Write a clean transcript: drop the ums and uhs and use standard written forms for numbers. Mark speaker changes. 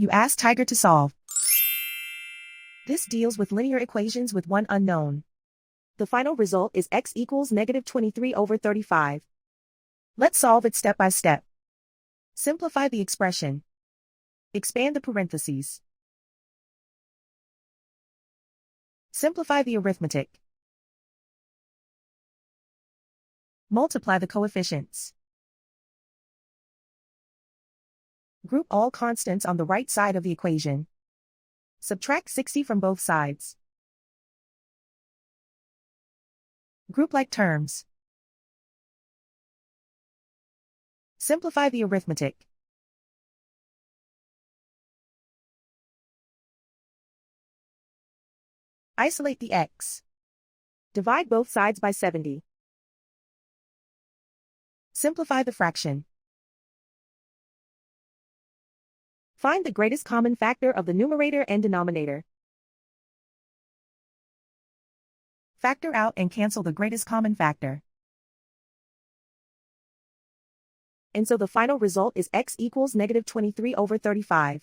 Speaker 1: You ask Tiger to solve. This deals with linear equations with one unknown. The final result is x equals -23/35. Let's solve it step by step. Simplify the expression. Expand the parentheses. Simplify the arithmetic. Multiply the coefficients. Group all constants on the right side of the equation. Subtract 60 from both sides. Group like terms. Simplify the arithmetic. Isolate the x. Divide both sides by 70. Simplify the fraction. Find the greatest common factor of the numerator and denominator. Factor out and cancel the greatest common factor. And so the final result is x equals -23/35.